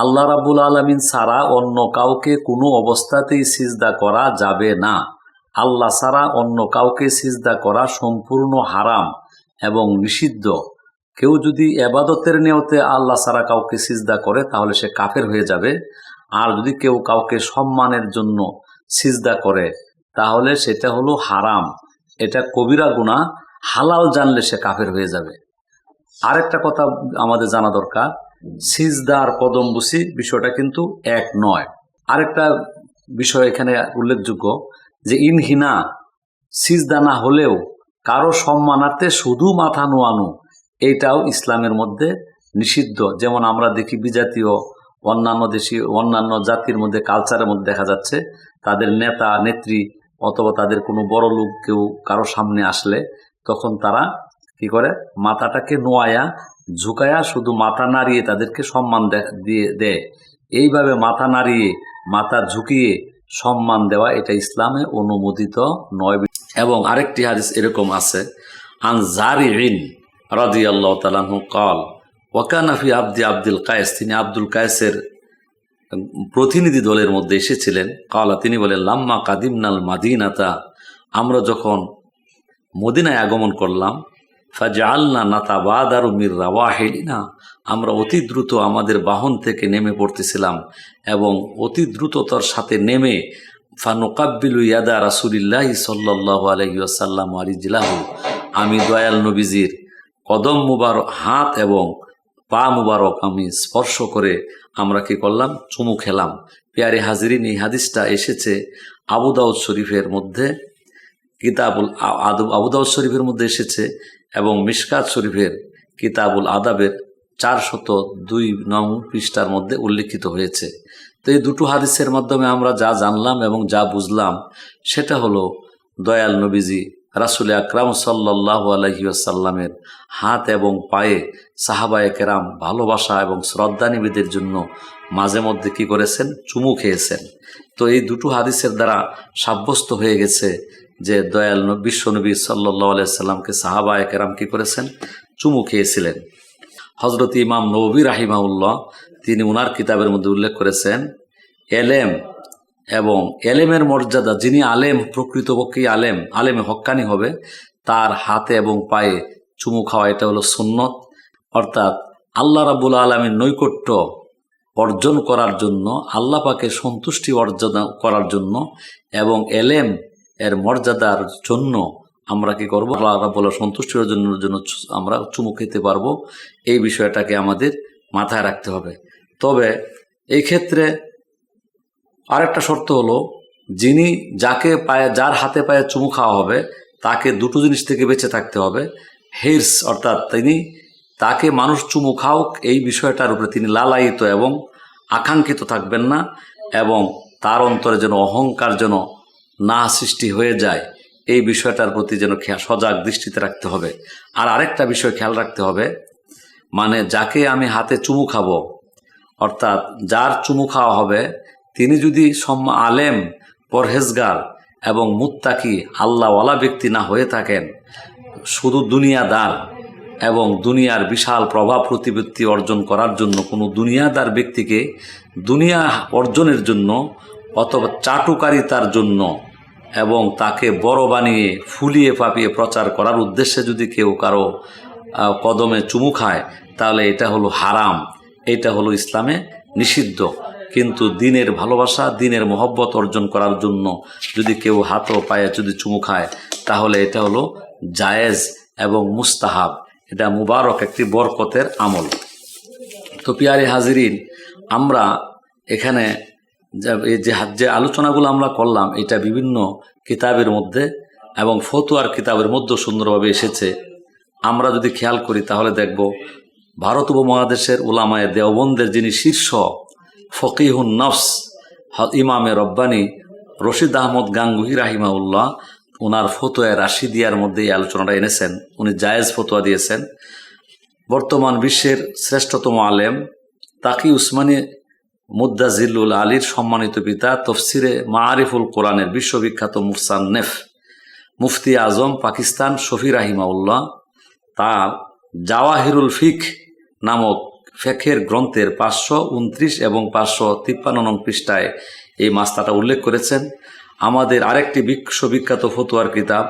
আল্লাহ রাব্বুল আলামিন ছাড়া অন্য কাউকে কোনো অবস্থাতেই সিজদা করা যাবে না। আল্লাহ ছাড়া অন্য কাউকে সিজদা করা সম্পূর্ণ হারাম এবং নিষিদ্ধ। কেউ যদি ইবাদতের নিয়তে আল্লাহ ছাড়া কাউকে সিজদা করে তাহলে সে কাফের হয়ে যাবে। আর যদি কেউ কাউকে সম্মানের জন্য সিজদা করে তাহলে সেটা হলো হারাম, এটা কবিরা গুনাহ। হালাল জানলে সে কাফের হয়ে যাবে। আরেকটা কথা আমাদের জানা দরকার, সিজদা আর কদম বুসি বিষয়টা কিন্তু এক নয়। আরেকটা বিষয় এখানে উল্লেখযোগ্য যে ইনহিনা, সিজদা না হলেও কারো সম্মানার্থে শুধু মাথা নোয়ানো, এইটাও ইসলামের মধ্যে নিষিদ্ধ। যেমন আমরা দেখি বিজাতীয় অন্যান্য জাতির মধ্যে, কালচারের মধ্যে দেখা যাচ্ছে তাদের নেতা নেত্রী অথবা তাদের কোনো বড় লোক কেউ কারো সামনে আসলে তখন তারা কি করে, মাথাটাকে নোয়ায়া ঝুঁকায়া শুধু মাথা নাড়িয়ে তাদেরকে সম্মান দিয়ে দেয়। এইভাবে মাথা নাড়িয়ে মাথা ঝুঁকিয়ে সম্মান দেওয়া এটা ইসলামে অনুমোদিত নয়। এবং আরেকটি হাদিস এরকম আছে, আন জারিন রাদিয়াল্লাহু তাআলা আনহু قال ওয়াকানা ফি আব্দুল কায়েস, তিনি আব্দুল কায়েসের প্রতিনিধি দলের মধ্যে এসেছিলেন। কালা, তিনি বলেন, লাম্মা কাদিমনাল মাদিনাতা, আমরা যখন মদিনায় আগমন করলাম, ফাজআলনা নাতাবাদারু মির রাওয়াহিলিনা, আমরা অতি দ্রুত আমাদের বাহন থেকে নেমে পড়তেছিলাম এবং অতি দ্রুততার সাথে নেমে ফানুকাব্বিলু ইয়াদা রাসূলিল্লাহি সাল্লাল্লাহু আলাইহি ওয়াসাল্লাম ওয়া রিজলাহু, আমি দয়াল নবীজির কদম মুবারক, হাত এবং পা মুবারক আমি স্পর্শ করে আমরা কি করলাম, চুমু খেলাম। পেয়ারে হাজিরিন, এই হাদিসটা এসেছে আবু দাউদ শরীফের মধ্যে, আবু দাউদ শরীফের মধ্যে এসেছে এবং মিশকাত শরীফের কিতাবুল আদাবের 402 নং পৃষ্ঠার মধ্যে উল্লেখিত হয়েছে। তো এই দুটো হাদিসের মাধ্যমে আমরা যা জানলাম এবং যা বুঝলাম সেটা হলো দয়াল নবীজি রাসূল আকরাম সাল্লাল্লাহু আলাইহি ওয়াসাল্লামের হাত এবং পায়ে সাহাবায়ে কেরাম ভালোবাসা এবং শ্রদ্ধা নিবেদনের জন্য মাঝে মধ্যে কি করেছেন, চুমু খেয়েছেন। তো এই দুটো হাদিসের দ্বারা সাব্যস্ত হয়ে গেছে যে দয়াল বিশ্বনবী সাল্লাল্লাহু আলাইহি সাল্লামকে সাহাবায়ে কেরাম কি করেছেন, চুমু খেয়েছিলেন। হযরত ইমাম নববী রাহিমাহুল্লাহ তিনি ওনার কিতাবের মধ্যে উল্লেখ করেছেন, এলেম এবং এলেমের মর্যাদা, যিনি আলেম, প্রকৃতপক্ষেই আলেমে হক্কানি হবে, তার হাতে এবং পায়ে চুমু খাওয়া এটা হলো সুন্নত। অর্থাৎ আল্লাহ রাব্বুল আলামিন নৈকট্য অর্জন করার জন্য, আল্লাহ পাকে সন্তুষ্টি অর্জন করার জন্য এবং এলেম এর মর্যাদার জন্য আমরা কি করবো, আল্লাহ রাব্বুল সন্তুষ্টি অর্জনের জন্য আমরা চুমু খেতে পারবো। এই বিষয়টাকে আমাদের মাথায় রাখতে হবে। তবে এই ক্ষেত্রে আরেকটা শর্ত হলো, যিনি যার হাতে পায়ে চুমু খাওয়া হবে তাকে দুটো জিনিস থেকে বেঁচে থাকতে হবে। হিরস, অর্থাৎ তাকে মানুষ চুমু খাওক এই বিষয়টার উপরে তিনি লালায়িত এবং আকাঙ্ক্ষিত থাকবেন না, এবং তার অন্তরে যেন অহংকার যেন না সৃষ্টি হয়ে যায়, এই বিষয়টার প্রতি যেন সজাগ দৃষ্টিতে রাখতে হবে। আর আরেকটা বিষয় খেয়াল রাখতে হবে, মানে যাকে আমি হাতে চুমু খাবো, অর্থাৎ যার চুমু খাওয়া হবে তিনি যদি আলেম, পরহেজগার এবং মুত্তাকি আল্লাহওয়ালা ব্যক্তি না হয়ে থাকেন, শুধু দুনিয়াদার এবং দুনিয়ার বিশাল প্রভাব প্রতিপত্তি অর্জন করার জন্য কোনো দুনিয়াদার ব্যক্তিকে দুনিয়া অর্জনের জন্য অথবা চাটুকারিতার জন্য এবং তাকে বড় বানিয়ে ফুলিয়ে ফাঁপিয়ে প্রচার করার উদ্দেশ্যে যদি কেউ কারো কদমে চুমু খায় তাহলে এটা হলো হারাম, এটা হলো ইসলামে নিষিদ্ধ। কিন্তু দিনের ভালোবাসা, দিনের মহব্বত অর্জন করার জন্য যদি কেউ হাত ও পায়ে যদি চুমু খায় তাহলে এটা হলো জায়েজ এবং মুস্তাহাব, এটা মুবারক একটি বরকতের আমল। তো পিয়ারে হাজিরিন, আমরা এখানে যে আলোচনাগুলো আমরা করলাম এটা বিভিন্ন কিতাবের মধ্যে এবং ফতোয়ার কিতাবের মধ্যে সুন্দরভাবে এসেছে। আমরা যদি খেয়াল করি তাহলে দেখব ভারত উপমহাদেশের উলামায়ে দেওবন্দের যিনি শীর্ষ ফকিহুন নফস ইমামে রব্বানি রশিদ আহমদ গাঙ্গুহি রাহিমাহুল্লাহ, ওনার ফতোয়া রাশিদিয়ার মধ্যে এই আলোচনাটা এনেছেন। উনি জায়েজ ফতোয়া দিয়েছেন। বর্তমান বিশ্বের শ্রেষ্ঠতম আলেম তাকি উসমানী মুদ্দাজিলুল আলীর সম্মানিত পিতা, তফসিরে মাআরিফুল কোরআনের বিশ্ববিখ্যাত মুসান্নেফ মুফতি আজম পাকিস্তান শফি রাহিমাউল্লাহ, তার জাওয়াহিরুল ফিক নামক ফেকের গ্রন্থের 529 এবং 553 নং পৃষ্ঠায় এই মাসলাটা উল্লেখ করেছেন। আমাদের আরেকটি বিশ্ববিখ্যাত ফতোয়ার কিতাব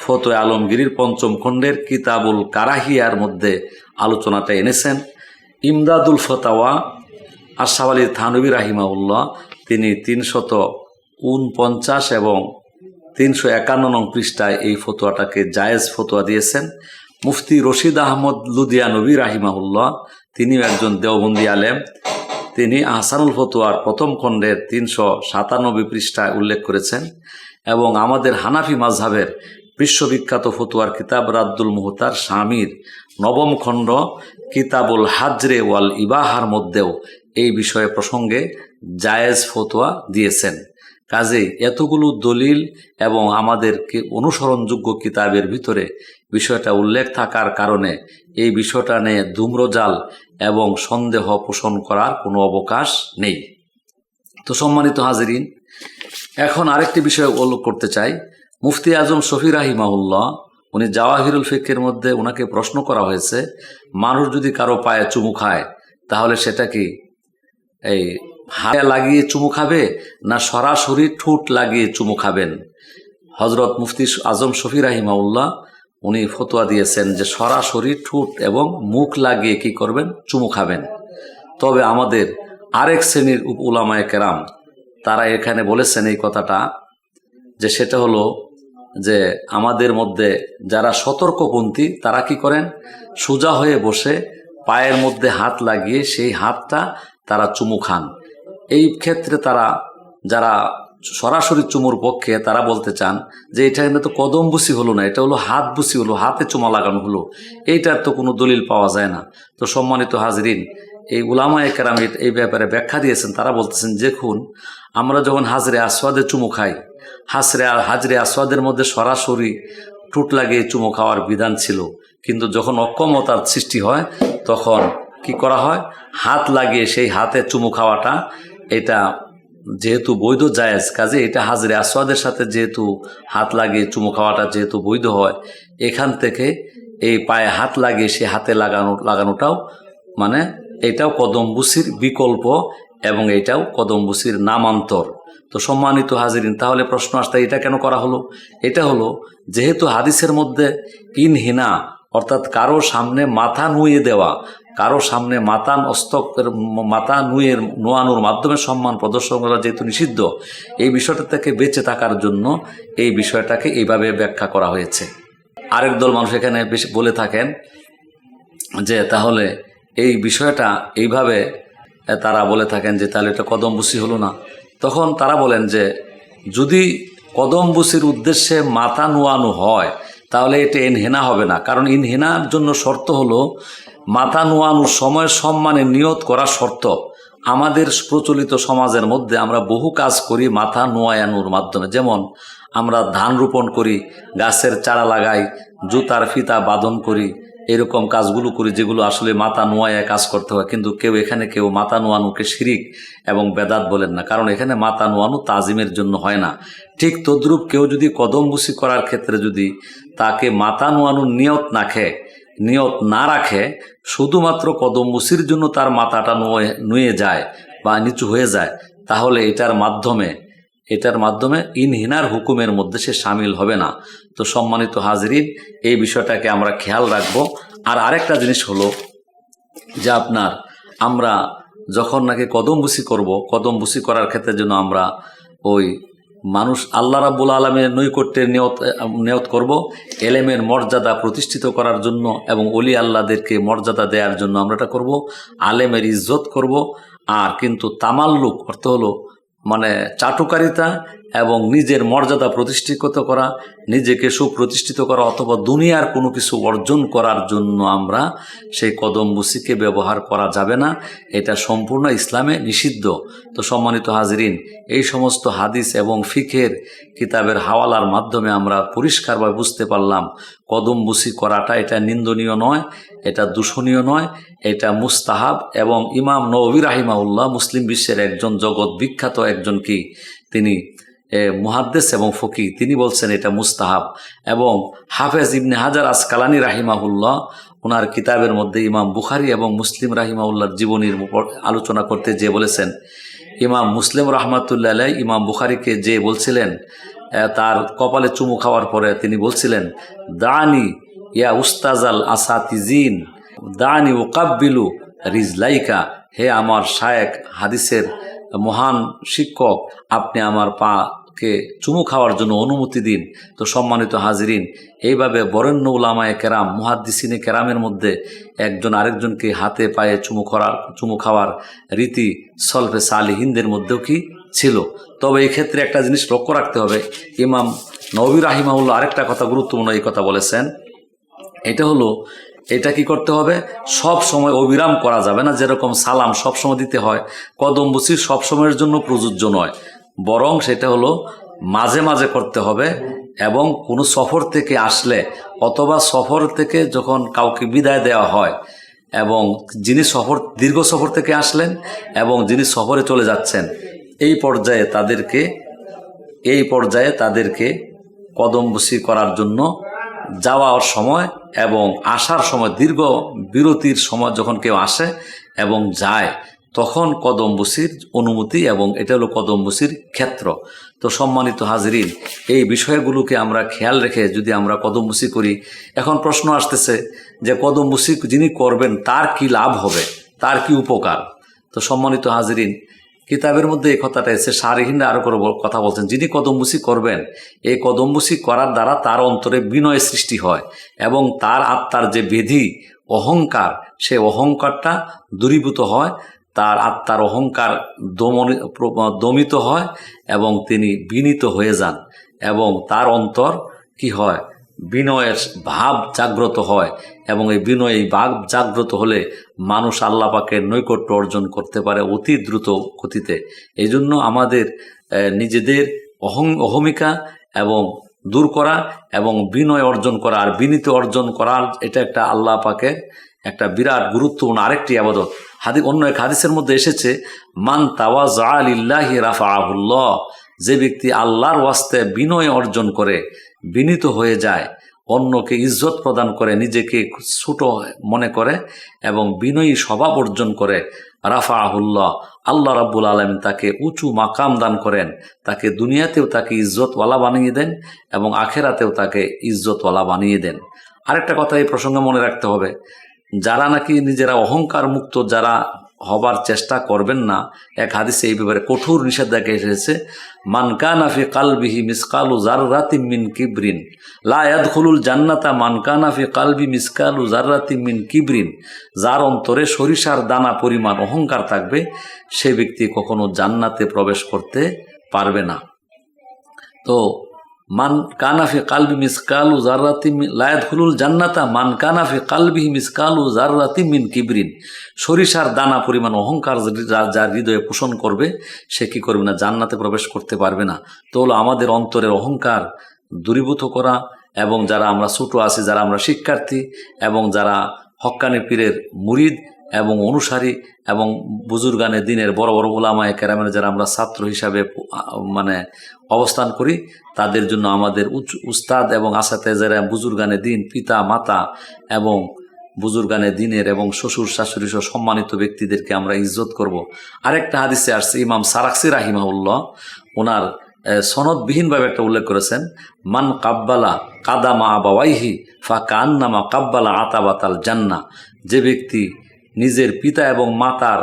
ফতোয়া আলমগীরির 5ম খণ্ডের কিতাবুল কারাহিয়ার মধ্যে আলোচনাটা এনেছেন। ইমদাদুল ফতাওয়া আশরাফ আলী থানভী রাহিমাহুল্লাহ তিনি 349 এবং 351 নং পৃষ্ঠায় এই ফতোয়াটাকে জায়েজ ফতোয়া দিয়েছেন। মুফতি রশিদ আহমদ লুধিয়ানবী রাহিমাহুল্লাহ তিনিও একজন দেওবন্দি আলেম, তিনি আহসানুল ফতোয়ার 1ম খণ্ডের 397 পৃষ্ঠায় উল্লেখ করেছেন। এবং আমাদের হানাফি মাযহাবের বিশ্ববিখ্যাত ফতোয়ার কিতাব রাদ্দুল মুহতার শামির 9ম খণ্ড কিতাবুল হাজরে ওয়াল ইবাহার মধ্যেও এই বিষয়ে প্রসঙ্গে জায়েজ ফতোয়া দিয়েছেন। কাজেই এতগুলো দলিল এবং আমাদেরকে অনুসরণযোগ্য কিতাবের ভিতরে বিষয়টা উল্লেখ থাকার কারণে এই বিষয়টা নিয়ে ধূম্রজাল এবং সন্দেহ পোষণ করার কোনো অবকাশ নেই। তো সম্মানিত হাজিরিন, এখন আরেকটি বিষয় উল্লেখ করতে চাই। মুফতি আজম শফি রাহিমাহুল্লাহ উনি জাওয়াহিরুল ফিকের মধ্যে ওনাকে প্রশ্ন করা হয়েছে, মানুষ যদি কারো পায়ে চুমু খায় তাহলে সেটা কি এই হাতে লাগিয়ে চুমু খাবে না সরাসরি ঠোঁট লাগিয়ে চুমু খাবেন? হজরত মুফতি আজম শফি রাহিমাহুল্লাহ উনি ফতোয়া দিয়েছেন যে সরাসরি ঠোঁট এবং মুখ লাগিয়ে কি করবেন? চুমু খাবেন। তবে আমাদের আরেক শ্রেণীর উলামায়ে কেরাম তারা এখানে বলেছেন এই কথাটা, যে সেটা হলো যে আমাদের মধ্যে যারা সতর্কপন্থী তারা কি করেন? সোজা হয়ে বসে পায়ের মধ্যে হাত লাগিয়ে সেই হাতটা তারা চুমু খান। এই ক্ষেত্রে তারা যারা সরাসরি চুমুর পক্ষে তারা বলতে চান যে এটা কিন্তু তো কদম বুসি হলো না, এটা হলো হাত বুসি হলো, হাতে চুমা লাগানো হলো, এইটার তো কোনো দলিল পাওয়া যায় না। তো সম্মানিত হাজরিন, এই উলামায়ে কেরাম এই ব্যাপারে ব্যাখ্যা দিয়েছেন। তারা বলতেছেন, দেখুন আমরা যখন হাজরে আসওয়াদে চুমু খাই, হাজরে আসওয়াদের মধ্যে সরাসরি ঠোঁট লাগিয়ে চুমু খাওয়ার বিধান ছিল, কিন্তু যখন অক্ষমতার সৃষ্টি হয় তখন কি করা হয়? হাত লাগিয়ে সেই হাতে চুমু খাওয়াটা এটা যেহেতু বৈধ জায়েজ, কাজে এটা হাজরে আসওয়াদের সাথে যেহেতু হাত লাগিয়ে চুমু খাওয়াটা যেহেতু বৈধ হয়, এখান থেকে এই পায়ে হাত লাগিয়ে সে হাতে লাগানোটাও মানে এটাও কদমবুসির বিকল্প এবং এটাও কদমবুসির নামান্তর। তো সম্মানিত হাজিরিন, তাহলে প্রশ্ন আসতে এটা কেন করা হলো? এটা হলো যেহেতু হাদিসের মধ্যে ইনহিনা অর্থাৎ কারো সামনে মাথা নুয়ে দেওয়া, কারো সামনে মাথা নোয়ানোর মাধ্যমে সম্মান প্রদর্শন করা যেহেতু নিষিদ্ধ, এই বিষয়টা থেকে বেঁচে থাকার জন্য এই বিষয়টাকে এইভাবে ব্যাখ্যা করা হয়েছে। আরেক দল মানুষ এখানে বেশি বলে থাকেন যে তাহলে এই বিষয়টা এইভাবে তারা বলে থাকেন যে তাহলে এটা কদমবুসি হলো না। তখন তারা বলেন যে যদি কদমবুসির উদ্দেশ্যে মাথা নোয়ানো হয় তাহলে এটা ইনহেনা হবে না, কারণ ইনহেনার জন্য শর্ত হলো মাথা নোয়ানোর সময় সম্মানের নিয়ত করা শর্ত। আমাদের প্রচলিত সমাজের মধ্যে আমরা বহু কাজ করি মাথা নোয়ানোর মাধ্যমে, যেমন আমরা ধান রোপণ করি, গাছের চারা লাগাই, জুতার ফিতা বাঁধন করি, এরকম কাজগুলো করি যেগুলো আসলে মাথা নোয়ায় কাজ করতে হয়। কিন্তু কেউ মাথা নোয়ানোকে শিরিক এবং বেদাত বলেন না, কারণ এখানে মাথা নোয়ানো তাজিমের জন্য হয় না। ঠিক তদ্রূপ কেউ যদি কদমবুসি করার ক্ষেত্রে যদি তাকে মাথা নোয়ানোর নিয়ত না রাখে, শুধুমাত্র কদমবুসির জন্য তার মাথাটা নুয়ে যায় বা নিচু হয়ে যায়, তাহলে এটার মাধ্যমে ইনহিনার হুকুমের মধ্যে সে শামিল হবে না। তো সম্মানিত হাজরিন, এই বিষয়টাকে আমরা খেয়াল রাখবো। আর আরেকটা জিনিস হলো যে আমরা যখন নাকি কদমবুসি করার ক্ষেত্রে যেন আমরা ওই মানুষ আল্লাহ রাব্বুল আলামিনের নৈকট্যের নিয়ত করব, এলেমের মর্যাদা প্রতিষ্ঠিত করার জন্য এবং ওলি আল্লাহদেরকে মর্যাদা দেওয়ার জন্য আমরা এটা করব, আলেমের ইজ্জত করব। আর কিন্তু তামাল্লুক অর্থ হলো মানে চাটুকারিতা এবং নিজের মর্যাদা প্রতিষ্ঠিত করা, নিজেকে সুপ্রতিষ্ঠিত করা অথবা দুনিয়ার কোনো কিছু অর্জন করার জন্য আমরা সেই কদমবুসিকে ব্যবহার করা যাবে না, এটা সম্পূর্ণ ইসলামে নিষিদ্ধ। তো সম্মানিত হাজরিন, এই সমস্ত হাদিস এবং ফিকের কিতাবের হাওয়ালার মাধ্যমে আমরা পরিষ্কারভাবে বুঝতে পারলাম কদমবুসি করাটা এটা নিন্দনীয় নয়, এটা দূষণীয় নয়, এটা মুস্তাহাব। এবং ইমাম নববী রাহিমাহুল্লাহ মুসলিম বিশ্বের একজন জগৎ বিখ্যাত একজন তিনি মুহাদ্দিস এবং ফকি, তিনি বলছেন এটা মুস্তাহাব। এবং হাফেজ ইবনে হাজার আসকালানি রাহিমাহুল্লাহ ওনার কিতাবের মধ্যে ইমাম বুখারী এবং মুসলিম রাহিমাহুল্লাহর জীবনীর উপর আলোচনা করতে যে বলেছেন, ইমাম মুসলিম রহমাতুল্লাহ আলাইহি ইমাম বুখারীকে যে বলছিলেন, তার কপালে চুমু খাওয়ার পরে তিনি বলছিলেন, দানি ইয়া উস্তাজাল আসাতিজিন দানি ওকাব্বিলু রিজলাইকা, হে আমার শায়েখ হাদিসের মহান শিক্ষক, আপনি আমার পাকে চুমু খাওয়ার জন্য অনুমতি দিন। তো সম্মানিত হাজিরিন, এইভাবে বরেণ্য উলামায়ে কেরাম মুহাদ্দিসিনে কেরামের মধ্যে একজন আরেকজনকে হাতে পায়ে চুমু খাওয়ার রীতি সলফে সালিহিনদের মধ্যেও কি ছিল। তবে এই ক্ষেত্রে একটা জিনিস লক্ষ্য রাখতে হবে, ইমাম নববী রাহিমাহুল্লাহ আরেকটা কথা গুরুত্বপূর্ণ এই কথা বলেছেন, এটা হলো, এটা কি করতে হবে, সব সময় অবিরাম করা যাবে না। যেরকম সালাম সব সময় দিতে হয়, কদম বুসি সব সময়ের জন্য প্রযোজ্য নয়, বরং সেটা হলো মাঝে মাঝে করতে হবে। এবং কোনো সফর থেকে আসলে অথবা সফর থেকে যখন কাউকে বিদায় দেওয়া হয়, এবং যিনি দীর্ঘ সফর থেকে আসলেন এবং যিনি সফরে চলে যাচ্ছেন, এই পর্যায়ে তাদেরকে কদম বুসি করার জন্য যাওয়ার সময় এবং আসার সময়, দীর্ঘ বিরতির সময় যখন কেউ আসে এবং যায়, তখন কদম বুসির অনুমতি, এবং এটা হলো কদম বুসির ক্ষেত্র। তো সম্মানিত হাজিরিন, এই বিষয়গুলোকে আমরা খেয়াল রেখে যদি আমরা কদম বুসি করি, এখন প্রশ্ন আসতেছে যে কদম বুসি যিনি করবেন তার কি লাভ হবে, তার কি উপকার। তো সম্মানিত হাজিরিন, কিতাবের মধ্যে এই কথাটা এসে শারহিনরা আরো করে কথা বলছেন, যিনি কদমবুসি করবেন, এই কদমবুসি করার দ্বারা তার অন্তরে বিনয় সৃষ্টি হয় এবং তার আত্মার যে বেধি অহংকার, সে অহংকারটা দূরীভূত হয়, তার আত্মার অহংকার দমিত হয় এবং তিনি বিনীত হয়ে যান, এবং তার অন্তর কি হয়, বিনয়ের ভাব জাগ্রত হয়। এবং এই বিনয়, এই ভাব জাগ্রত হলে মানুষ আল্লাহ পাকের নৈকট্য অর্জন করতে পারে অতি দ্রুত গতিতে। এই জন্য আমাদের নিজেদের অহমিকা এবং দূর করা এবং বিনয় অর্জন করা আর বিনীত অর্জন করার, এটা একটা আল্লাহ পাকের একটা বিরাট গুরুত্বপূর্ণ আরেকটি ইবাদত। অন্য এক হাদিসের মধ্যে এসেছে, মান তাওয়াযা লিল্লাহি রাফাআহুল্লাহ, যে ব্যক্তি আল্লাহর ওয়াস্তে বিনয় অর্জন করে, বিনীত হয়ে যায়, অন্যকে ইজ্জত প্রদান করে, নিজেকে ছোট মনে করে এবং বিনয়ী স্বভাব অর্জন করে, রাফাআহুল্লাহ, আল্লাহ রাব্বুল আলামিন তাকে উঁচু মাকাম দান করেন, তাকে দুনিয়াতেও তাকে ইজ্জতওয়ালা বানিয়ে দেন এবং আখেরাতেও তাকে ইজ্জতওয়ালা বানিয়ে দেন। আরেকটা কথা এই প্রসঙ্গে মনে রাখতে হবে, যারা নাকি নিজেরা অহংকার মুক্ত যারা হবার চেষ্টা করবেন না, এক হাদিসে এই ব্যাপারে কঠোর নিষেধাজ্ঞা এসেছে, মান কানা ফি কালবিহি মিসকালু যাররাতিন মিন কিবরিন লা ইয়াদখুলুল জান্নাতা মান কানা ফি কালবি মিসকালু যাররাতিন মিন কিবরিন, যার অন্তরে সরিষার দানা পরিমাণ অহংকার থাকবে, সে ব্যক্তি কখনো জান্নাতে প্রবেশ করতে পারবে না। তো মান কানাফি কালবি মিসকালু যাররাতিন লা ইয়াদখুলুল জান্নাতা মান কানাফি কালবিহি মিসকালু যাররাতিন মিন কিবরিন, সরিষার দানা পরিমাণ অহংকার যার হৃদয়ে পোষণ করবে, সে কি করবে না, জান্নাতে প্রবেশ করতে পারবে না। তো হলো আমাদের অন্তরের অহংকার দূরীভূত করা, এবং যারা আমরা ছোট আছি, যারা আমরা শিক্ষার্থী এবং যারা হক্কানি পীরের মুরিদ এবং অনুসারী এবং বুজুর্গানে দিনের বড় বড় উলামায়ে কেরামের যারা আমরা ছাত্র হিসাবে অবস্থান করি, তাদের জন্য আমাদের উস্তাদ এবং আসাতেজারা বুজুর্গানে দিন, পিতা মাতা এবং বুজুর্গানে দিনের এবং শ্বশুর শাশুড়ি সহ সম্মানিত ব্যক্তিদেরকে আমরা ইজ্জত করব। আরেকটা হাদিসে আসছে, ইমাম সারাকসি রাহিমাহুল্লাহ ওনার সনদবিহীনভাবে একটা উল্লেখ করেছেন, মান কাব্বালা কাদামা আবাওয়াইহি ফা কান্নামা কাব্বালা আতাবাতাল জান্নাহ, যে ব্যক্তি নিজের পিতা এবং মাতার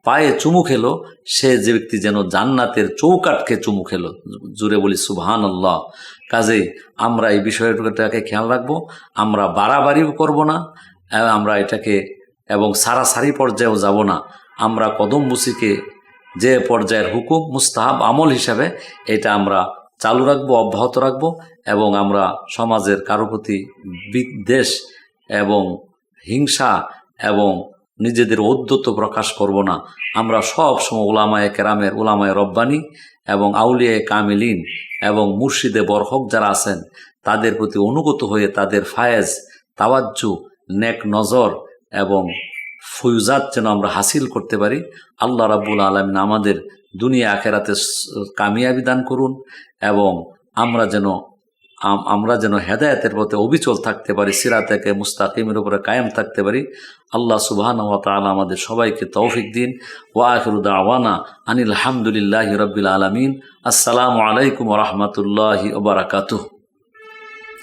পায়ে চুমু খেলো, সে যে ব্যক্তি যেন জান্নাতের চৌকাঠকে চুমু খেলো। জুড়ে বলি সুবহানাল্লাহ। কাজেই আমরা এই বিষয়টাকে খেয়াল রাখবো, আমরা বাড়াবাড়িও করব না, আমরা এটাকে এবং সারাসারি পর্যায়েও যাব না। আমরা কদম বুসিকে যে পর্যায়ের হুকুম মুস্তাহাব আমল হিসাবে এটা আমরা চালু রাখবো, অব্যাহত রাখবো, এবং আমরা সমাজের কারো প্রতি বিদ্বেষ এবং হিংসা এবং নিজেদের ঔদ্ধত্য প্রকাশ করব না। আমরা সব সময় উলামায়ে কেরামের, উলামায়ে রব্বানি এবং আউলিয়ায়ে কামিলিন এবং মুর্শিদে বরহক যারা আছেন, তাদের প্রতি অনুগত হয়ে তাদের ফায়েজ, তাওয়াজ্জু, নেক নজর এবং ফয়ুজাত যেন আমরা হাসিল করতে পারি। আল্লাহ রাব্বুল আলামিন আমাদের দুনিয়া আখেরাতে কামিয়াবি দান করুন, এবং আমরা যেন আমরা যেন হেদায়েতের পথে অবিচল থাকতে পারি, সিরাতে মুস্তাকিমের উপরে কায়েম থাকতে পারি। আল্লাহ সুবহানাহু ওয়া তাআলা আমাদের সবাইকে তৌফিক দিন। ওয়া আখিরু দাওয়ানা আনিল হামদুলিল্লাহি রাব্বিল আলামিন। আসসালামু আলাইকুম ওয়া রাহমাতুল্লাহি ওয়া বারাকাতুহু।